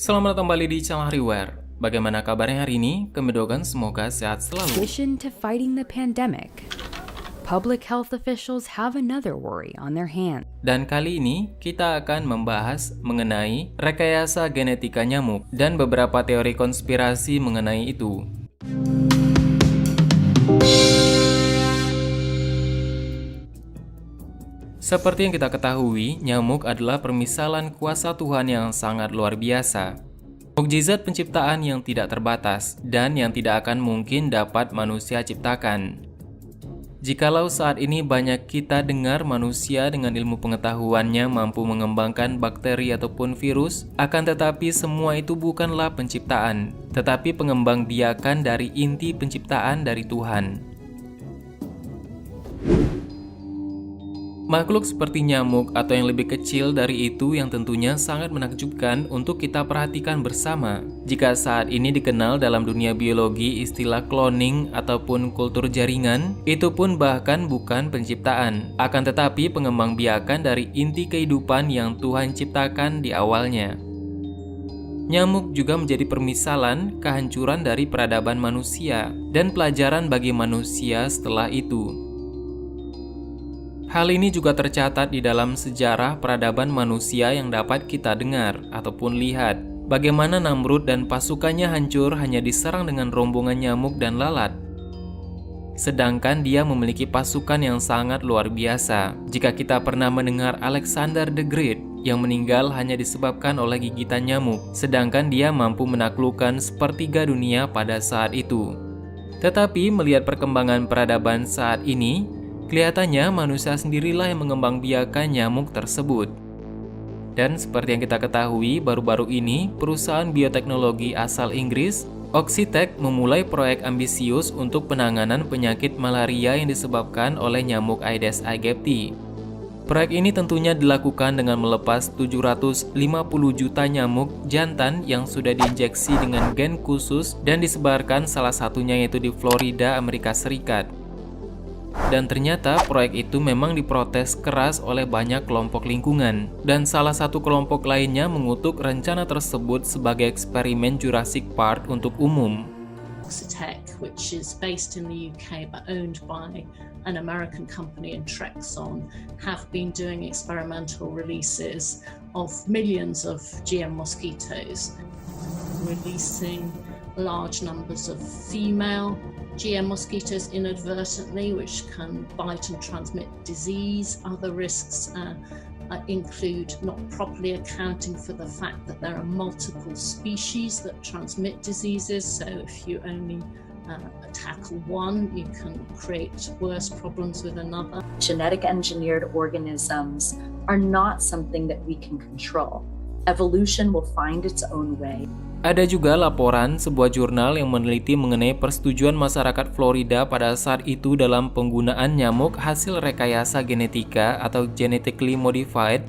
Selamat datang kembali di channel Hariware. Bagaimana kabarnya hari ini? Kami doakan semoga sehat selalu. Addition to fighting the pandemic, public health officials have another worry on their hands. Dan kali ini kita akan membahas mengenai rekayasa genetika nyamuk dan beberapa teori konspirasi mengenai itu. Seperti yang kita ketahui, nyamuk adalah permisalan kuasa Tuhan yang sangat luar biasa. Mukjizat penciptaan yang tidak terbatas dan yang tidak akan mungkin dapat manusia ciptakan. Jikalau saat ini banyak kita dengar manusia dengan ilmu pengetahuannya mampu mengembangkan bakteri ataupun virus, akan tetapi semua itu bukanlah penciptaan, tetapi pengembangbiakan dari inti penciptaan dari Tuhan. Makhluk seperti nyamuk atau yang lebih kecil dari itu yang tentunya sangat menakjubkan untuk kita perhatikan bersama. Jika saat ini dikenal dalam dunia biologi istilah cloning ataupun kultur jaringan, itu pun bahkan bukan penciptaan, akan tetapi pengembangbiakan dari inti kehidupan yang Tuhan ciptakan di awalnya. Nyamuk juga menjadi permisalan kehancuran dari peradaban manusia dan pelajaran bagi manusia setelah itu. Hal ini juga tercatat di dalam sejarah peradaban manusia yang dapat kita dengar ataupun lihat. Bagaimana Namrud dan pasukannya hancur hanya diserang dengan rombongan nyamuk dan lalat. Sedangkan dia memiliki pasukan yang sangat luar biasa. Jika kita pernah mendengar Alexander the Great yang meninggal hanya disebabkan oleh gigitan nyamuk, sedangkan dia mampu menaklukkan sepertiga dunia pada saat itu. Tetapi melihat perkembangan peradaban saat ini, kelihatannya manusia sendirilah yang mengembangbiakan nyamuk tersebut. Dan seperti yang kita ketahui, baru-baru ini perusahaan bioteknologi asal Inggris, Oxitec, memulai proyek ambisius untuk penanganan penyakit malaria yang disebabkan oleh nyamuk Aedes aegypti. Proyek ini tentunya dilakukan dengan melepas 750 juta nyamuk jantan yang sudah diinjeksi dengan gen khusus dan disebarkan salah satunya yaitu di Florida, Amerika Serikat. Dan ternyata proyek itu memang diprotes keras oleh banyak kelompok lingkungan. Dan salah satu kelompok lainnya mengutuk rencana tersebut sebagai eksperimen Jurassic Park untuk umum. Oxitec, which is based in the UK but owned by an American company in Trexon, have been doing experimental releases of millions of GM mosquitoes, releasing large numbers of female GM mosquitoes inadvertently, which can bite and transmit disease. Other risks include not properly accounting for the fact that there are multiple species that transmit diseases. So if you only tackle one, you can create worse problems with another. Genetic engineered organisms are not something that we can control. Evolution will find its own way. Ada juga laporan sebuah jurnal yang meneliti mengenai persetujuan masyarakat Florida pada saat itu dalam penggunaan nyamuk hasil rekayasa genetika atau genetically modified,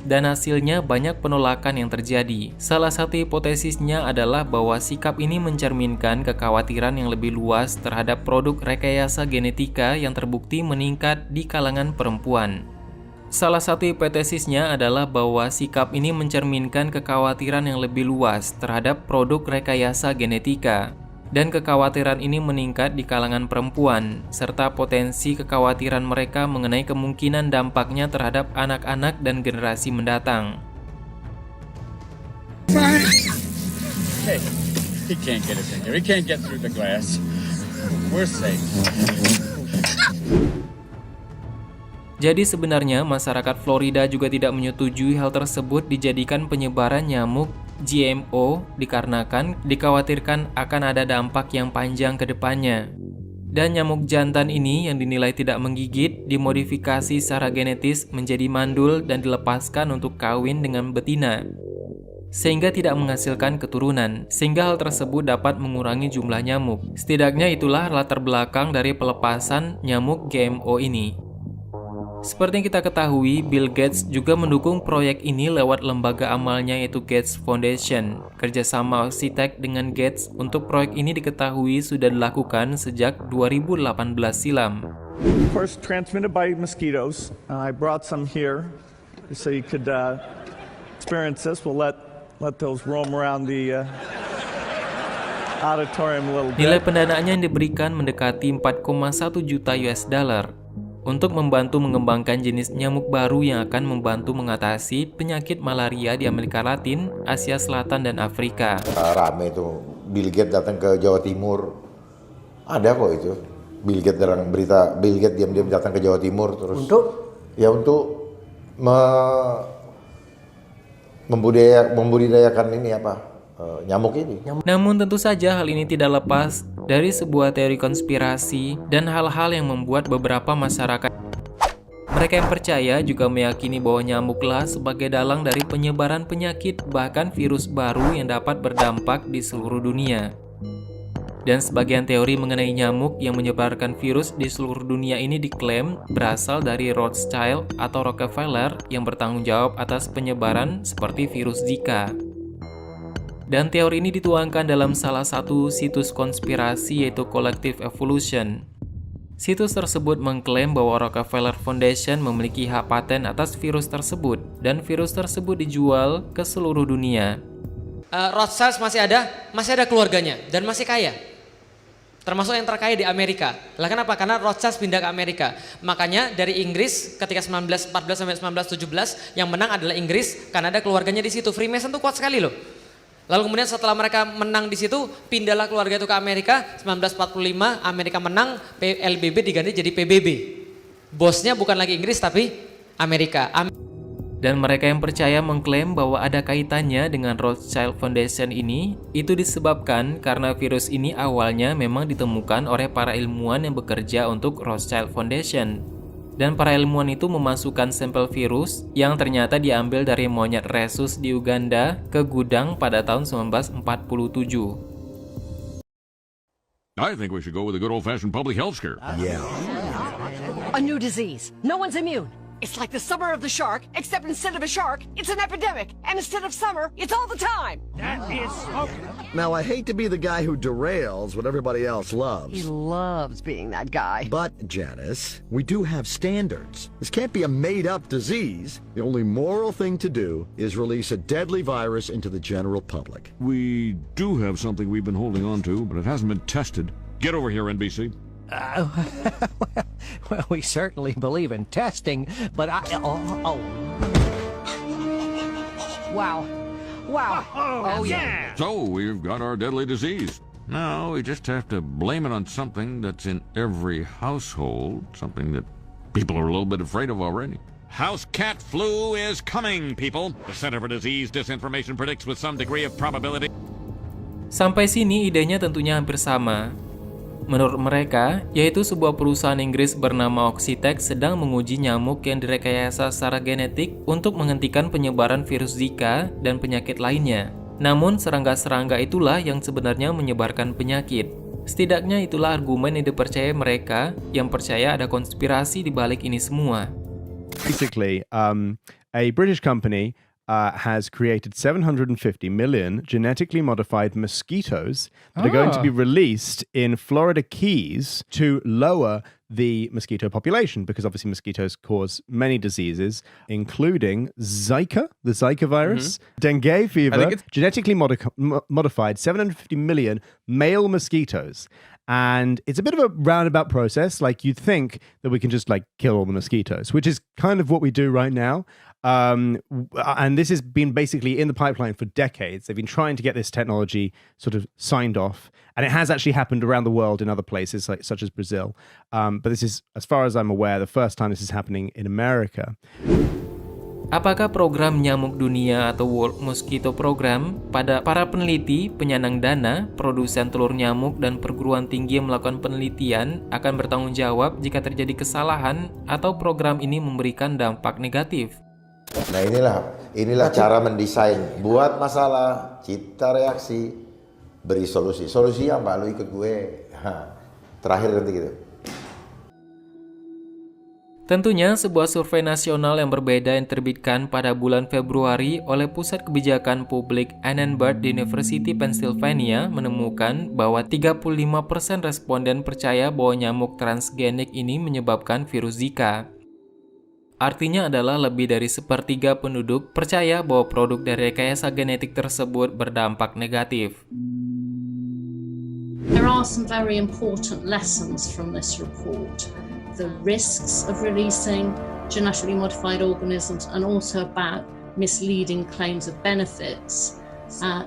dan hasilnya banyak penolakan yang terjadi. Salah satu hipotesisnya adalah bahwa sikap ini mencerminkan kekhawatiran yang lebih luas terhadap produk rekayasa genetika yang terbukti meningkat di kalangan perempuan. Salah satu hipotesisnya adalah bahwa sikap ini mencerminkan kekhawatiran yang lebih luas terhadap produk rekayasa genetika. Dan kekhawatiran ini meningkat di kalangan perempuan, serta potensi kekhawatiran mereka mengenai kemungkinan dampaknya terhadap anak-anak dan generasi mendatang. Hey, he can't get us in here. He can't get through the glass. We're safe. Jadi sebenarnya masyarakat Florida juga tidak menyetujui hal tersebut dijadikan penyebaran nyamuk GMO dikarenakan dikhawatirkan akan ada dampak yang panjang ke depannya. Dan nyamuk jantan ini yang dinilai tidak menggigit dimodifikasi secara genetis menjadi mandul dan dilepaskan untuk kawin dengan betina, sehingga tidak menghasilkan keturunan, sehingga hal tersebut dapat mengurangi jumlah nyamuk. Setidaknya itulah latar belakang dari pelepasan nyamuk GMO ini. Seperti yang kita ketahui, Bill Gates juga mendukung proyek ini lewat lembaga amalnya yaitu Gates Foundation. Kerjasama Oxitec dengan Gates untuk proyek ini diketahui sudah dilakukan sejak 2018 silam. Of course, transmitted by mosquitoes. I brought some here so you could experience this. We'll let let those roam around the auditorium a little Nilai bit. pendanaannya yang diberikan mendekati 4,1 juta US dollar untuk membantu mengembangkan jenis nyamuk baru yang akan membantu mengatasi penyakit malaria di Amerika Latin, Asia Selatan, dan Afrika. Rame itu Bill Gates datang ke Jawa Timur, ada kok itu. Bill Gates dalam berita, Bill Gates diam-diam datang ke Jawa Timur terus untuk membudidayakan ini nyamuk ini. Namun tentu saja hal ini tidak lepas dari sebuah teori konspirasi dan hal-hal yang membuat beberapa masyarakat mereka yang percaya juga meyakini bahwa nyamuklah sebagai dalang dari penyebaran penyakit bahkan virus baru yang dapat berdampak di seluruh dunia. Dan sebagian teori mengenai nyamuk yang menyebarkan virus di seluruh dunia ini diklaim berasal dari Rothschild atau Rockefeller yang bertanggung jawab atas penyebaran seperti virus Zika. Dan teori ini dituangkan dalam salah satu situs konspirasi yaitu Collective Evolution. Situs tersebut mengklaim bahwa Rockefeller Foundation memiliki hak paten atas virus tersebut dan virus tersebut dijual ke seluruh dunia. Rothschild masih ada keluarganya dan masih kaya. Termasuk yang terkaya di Amerika. Lah kenapa? Karena Rothschild pindah ke Amerika. Makanya dari Inggris ketika 1914 sampai 1917 yang menang adalah Inggris karena ada keluarganya di situ. Freemason tuh kuat sekali loh. Lalu kemudian setelah mereka menang di situ, pindahlah keluarga itu ke Amerika. 1945 Amerika menang, LBB diganti jadi PBB. Bosnya bukan lagi Inggris tapi Amerika. Dan mereka yang percaya mengklaim bahwa ada kaitannya dengan Rothschild Foundation ini, itu disebabkan karena virus ini awalnya memang ditemukan oleh para ilmuwan yang bekerja untuk Rothschild Foundation. Dan para ilmuwan itu memasukkan sampel virus yang ternyata diambil dari monyet rhesus di Uganda ke gudang pada tahun 1947. I think we should go with a good old-fashioned public health scare. Yeah. A new disease. No one's immune. It's like the summer of the shark, except instead of a shark, it's an epidemic. And instead of summer, it's all the time. That is smoking. Now, I hate to be the guy who derails what everybody else loves. He loves being that guy. But, Janice, we do have standards. This can't be a made-up disease. The only moral thing to do is release a deadly virus into the general public. We do have something we've been holding on to, but it hasn't been tested. Get over here, NBC. Well, we certainly believe in testing, but Wow. Oh, yeah. So, we've got our deadly disease. Now, we just have to blame it on something that's in every household, something that people are a little bit afraid of already. House cat flu is coming, people. The Center for Disease Disinformation predicts with some degree of probability. Sampai sini idenya tentunya hampir sama. Menurut mereka, yaitu sebuah perusahaan Inggris bernama Oxitec sedang menguji nyamuk yang direkayasa secara genetik untuk menghentikan penyebaran virus Zika dan penyakit lainnya. Namun, serangga-serangga itulah yang sebenarnya menyebarkan penyakit. Setidaknya itulah argumen yang dipercaya mereka yang percaya ada konspirasi di balik ini semua. Basically, a British company has created 750 million genetically modified mosquitoes that are going to be released in Florida Keys to lower the mosquito population, because obviously mosquitoes cause many diseases, including Zika, the Zika virus, dengue fever, genetically modified 750 million male mosquitoes. And it's a bit of a roundabout process. Like, you'd think that we can just kill all the mosquitoes, which is kind of what we do right now. And this has been basically in the pipeline for decades. They've been trying to get this technology sort of signed off, and it has actually happened around the world in other places, such as Brazil. But this is, as far as I'm aware, the first time this is happening in America. Apakah program nyamuk dunia atau World Mosquito Program pada para peneliti, penyandang dana, produsen telur nyamuk, dan perguruan tinggi yang melakukan penelitian akan bertanggung jawab jika terjadi kesalahan atau program ini memberikan dampak negatif? Nah, inilah cara mendesain. Buat masalah, cipta reaksi, beri solusi. Solusi apa? Lu ikut gue. Terakhir nanti gitu. Tentunya sebuah survei nasional yang berbeda yang terbitkan pada bulan Februari oleh Pusat Kebijakan Publik Annenberg di University Pennsylvania menemukan bahwa 35% responden percaya bahwa nyamuk transgenik ini menyebabkan virus Zika. artinya adalah lebih dari 1/3 penduduk percaya bahwa produk dari rekayasa genetik tersebut berdampak negatif. There are some very important lessons from this report. The risks of releasing genetically modified organisms and also about misleading claims of benefits.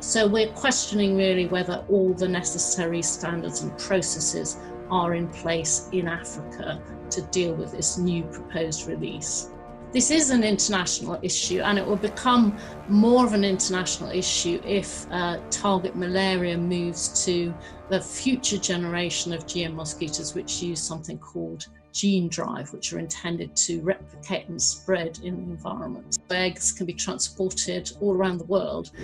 So we're questioning really whether all the necessary standards and processes are in place in Africa to deal with this new proposed release. This is an international issue, and it will become more of an international issue if target malaria moves to the future generation of GM mosquitoes, which use something called gene drive, which are intended to replicate and spread in the environment. Eggs can be transported all around the world.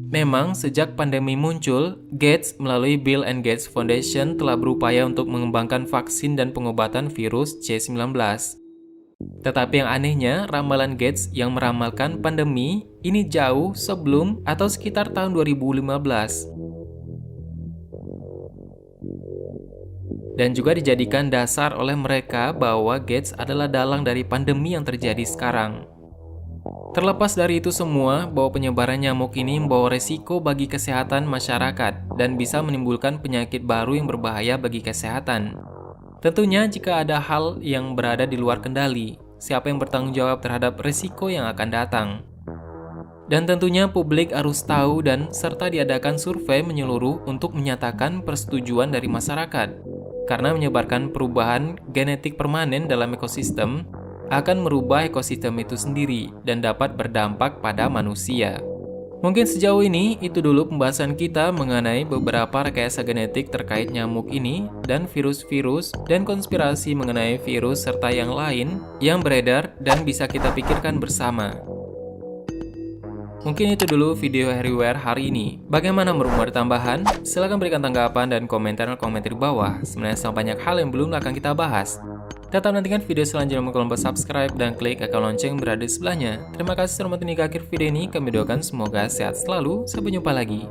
Memang sejak pandemi muncul, Gates melalui Bill and Gates Foundation telah berupaya untuk mengembangkan vaksin dan pengobatan virus C19. Tetapi yang anehnya, ramalan Gates yang meramalkan pandemi ini jauh sebelum atau sekitar tahun 2015. Dan juga dijadikan dasar oleh mereka bahwa Gates adalah dalang dari pandemi yang terjadi sekarang. Terlepas dari itu semua, bahwa penyebaran nyamuk ini membawa resiko bagi kesehatan masyarakat dan bisa menimbulkan penyakit baru yang berbahaya bagi kesehatan. Tentunya jika ada hal yang berada di luar kendali, siapa yang bertanggung jawab terhadap resiko yang akan datang? Dan tentunya publik harus tahu dan serta diadakan survei menyeluruh untuk menyatakan persetujuan dari masyarakat. Karena menyebarkan perubahan genetik permanen dalam ekosistem akan merubah ekosistem itu sendiri dan dapat berdampak pada manusia. Mungkin sejauh ini itu dulu pembahasan kita mengenai beberapa rekayasa genetik terkait nyamuk ini dan virus-virus dan konspirasi mengenai virus serta yang lain yang beredar dan bisa kita pikirkan bersama. Mungkin itu dulu video Everywhere hari ini. Bagaimana menurutmu ada tambahan? Silahkan berikan tanggapan dan komentar di bawah. Sebenarnya sangat banyak hal yang belum akan kita bahas. Tetap nantikan video selanjutnya dengan tombol subscribe dan klik icon lonceng berada di sebelahnya. Terima kasih sudah menonton hingga akhir video ini. Kami doakan semoga sehat selalu. Sampai jumpa lagi.